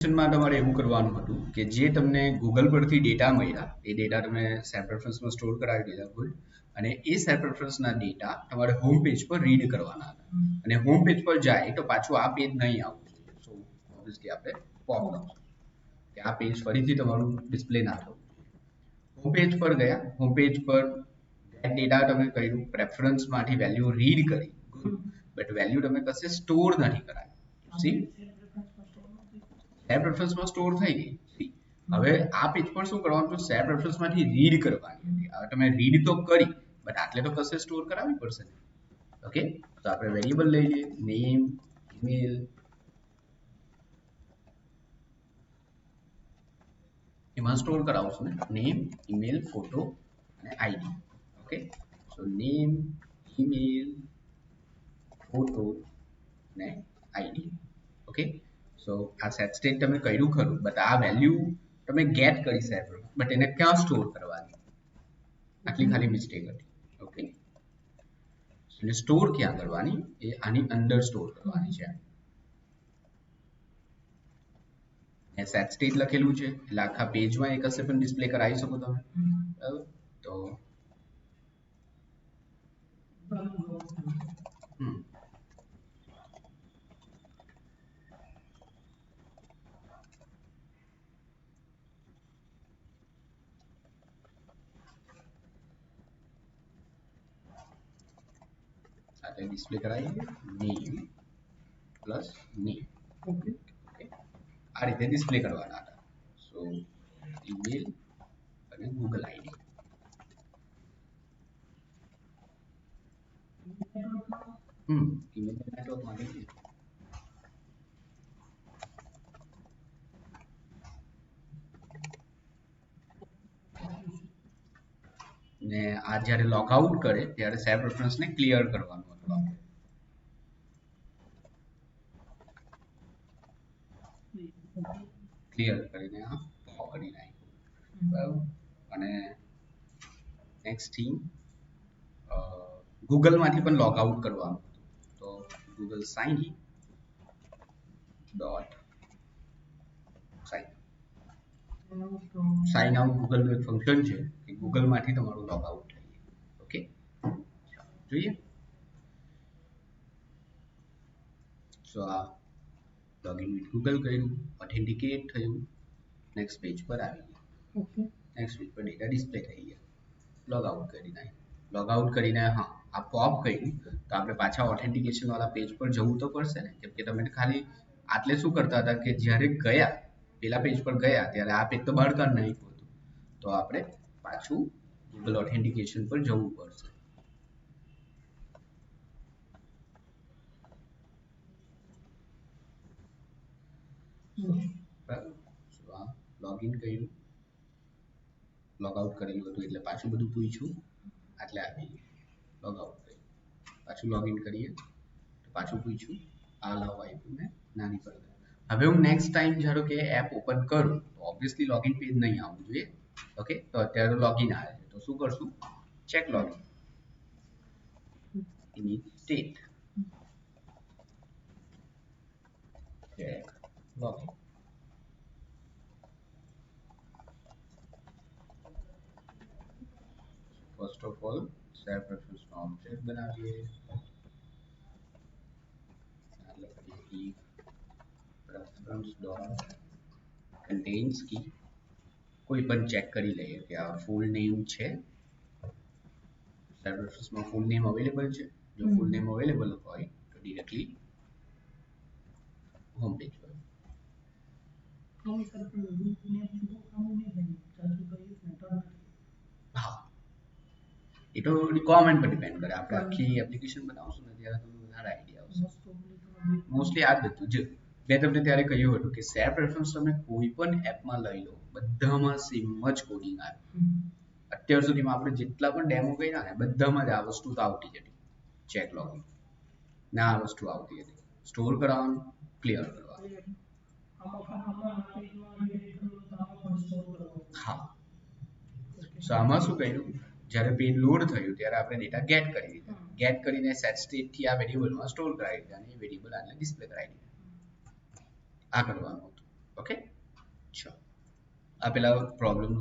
માં તમારે એવું કરવાનું હતું કે જે તમને ગૂગલ પરથી ડેટા મળ્યા એ ડેટા તમે સેપ રેફરન્સમાં સ્ટોર કરાવી દીધા ગુડ અને એ સેપ રેફરન્સના ડેટા તમારે હોમ પેજ પર રીડ કરવાના હતા અને હોમ પેજ પર જાય તો પાછું આ પેજ નહીં આવવું જોઈએ સો ઓબ્વિયસલી આપણે પોપ લાવશું કે આ પેજ ફરીથી તમારું ડિસ્પ્લે ના થવું જોઈએ હોમ પેજ પર ગયા હોમ પેજ પર ગેટ ડેટા તમે કર્યું પ્રેફરન્સમાંથી વેલ્યુ રીડ કરી ગુડ બટ વેલ્યુ તમે કશે સ્ટોર નથી કરાવી સી સેપ રેફરન્સમાં સ્ટોર થઈ ગઈ હવે આ પેજ પર શું કરવાનું છે સેપ રેફરન્સમાંથી રીડ કરવાની હતી હવે તમે રીડ તો કરી બટ આટલે તો કશે સ્ટોર કરાવવી પડશે ઓકે તો આપણે વેરિયેબલ લઈ લઈએ નેમ ઈમેલ એમાં સ્ટોર કરાવશું ને નેમ ઈમેલ ફોટો અને ID okay so name email photo અને આઈડી ઓકે સો આ સેટ સ્ટેટ તમે કર્યું ખરું બટ આ વેલ્યુ તમે ગેટ કરી સેપ બટ એને ક્યાં સ્ટોર કરવાની આટલી ખાલી મિસ્ટેક હતી ઓકે એટલે સ્ટોર ક્યાં કરવાની એ આની અંદર સ્ટોર કરવાની છે એ સેટ સ્ટેટ લખેલું છે એટલે આખા પેજમાં એક હશે પણ ડિસ્પ્લે કરાવી શકો તમે બરાબર તો સાથે ડિસ્પ્લે કરાવીએ નેમ પ્લસ નેમ ઓકે આ રીતે ડિસ્પ્લે કરવાના હતા સો ઈમેલ અને ગૂગલ આઈડી ઈમેલ નેટવર્ક માટે ને આ જ્યારે લોગ આઉટ કરે ત્યારે સેપ રેફરન્સને ક્લિયર કરવાનું હતું આપણે ક્લિયર કરીને આ પોપ કરી નાખ્યું બરાબર અને નેક્સ્ટ થિંગ ગૂગલમાંથી પણ લોગ આઉટ કરવાનું હતું તો Google sign in dot sign out ગૂગલનું એક ફંક્શન છે કે ગૂગલમાંથી તમારું લોગ આઉટ થઈ જાય ઓકે જોઈએ સો આ લોગિન વિથ ગૂગલ કર્યું ઓથેન્ટિકેટ થયું નેક્સ્ટ પેજ પર આવી ગયા ઓકે નેક્સ્ટ પેજ પર ડેટા ડિસ્પ્લે થઈ ગયા લોગ આઉટ કરી નાખ્યું લોગ આઉટ કરીને હા આ પોપ કર્યું તો આપણે પાછા ઓથેન્ટિકેશન વાળા પેજ પર જવું તો પડશે ને કેમ કે તમે ખાલી આટલે શું કરતા હતા કે જ્યારે ગયા પેલા પેજ પર ગયા ત્યારે આ પેજ તો બહાર કાઢ નાખ્યું હતું તો આપણે પાછું ગૂગલ ઓથેન્ટિકેશન પર જવું પડશે લોગિન કર્યું લોગ આઉટ કરેલું હતું એટલે પાછું બધું પૂછ્યું એટલે આવી લોગ આઉટ કર્યું પાછું લોગિન કરીએ તો પાછું પૂછ્યું આ લાવ આપ્યું ને નાની પર હવે હું નેક્સ્ટ ટાઈમ ધારો કે એપ ઓપન કરું તો ઓબ્વિયસલી લોગિન પેજ નહીં આવવું જોઈએ ઓકે તો અત્યારે લોગિન આવે છે તો શું કરશું ચેક લોગિન એની state check login first of all સેપ રેફરન્સનો ઓબ્જેક્ટ બનાવીએ રેફરન્સ ડોટ કન્ટેન્સ કી કોઈ પણ ચેક કરી લઈએ કે આ ફૂલ નેમ છે સેપ રેફરન્સમાં ફૂલ નેમ અવેલેબલ છે જો ફૂલ નેમ અવેલેબલ હોય તો ડિરેક્ટલી હોમ પેજ પર હા એ તો રિક્વાયરમેન્ટ પર ડિપેન્ડ કરે આપણે આખી એપ્લિકેશન બનાવશું ને ત્યારે તમને વધારે આઈડિયા આવશે મોસ્ટલી આ જ બધું જ મેં તમને ત્યારે કહ્યું હતું કે સેપ રેફરન્સ તમે કોઈ પણ એપમાં લઈ લો બધામાં સેમ જ કોડિંગ આવે અત્યાર સુધીમાં આપણે જેટલા પણ ડેમો કર્યા ને બધામાં જ આ વસ્તુ તો આવતી જ હતી ચેક લોગિન ના આ વસ્તુ આવતી હતી સ્ટોર કરવાનું ક્લિયર કરવાનું હા સો આમાં શું કર્યું જ્યારે પેજ લોડ થયું ત્યારે આપણે ડેટા ગેટ કરી દીધા ગેટ કરીને સેટ સ્ટેટ થી આ વેરિયેબલમાં સ્ટોર કરાવી દીધા અને એ વેરિયેબલ આને ડિસ્પ્લે કરાવી દીધા આ કરવાનું હતું ઓકે, ચલો આ પેલા પ્રોબ્લેમ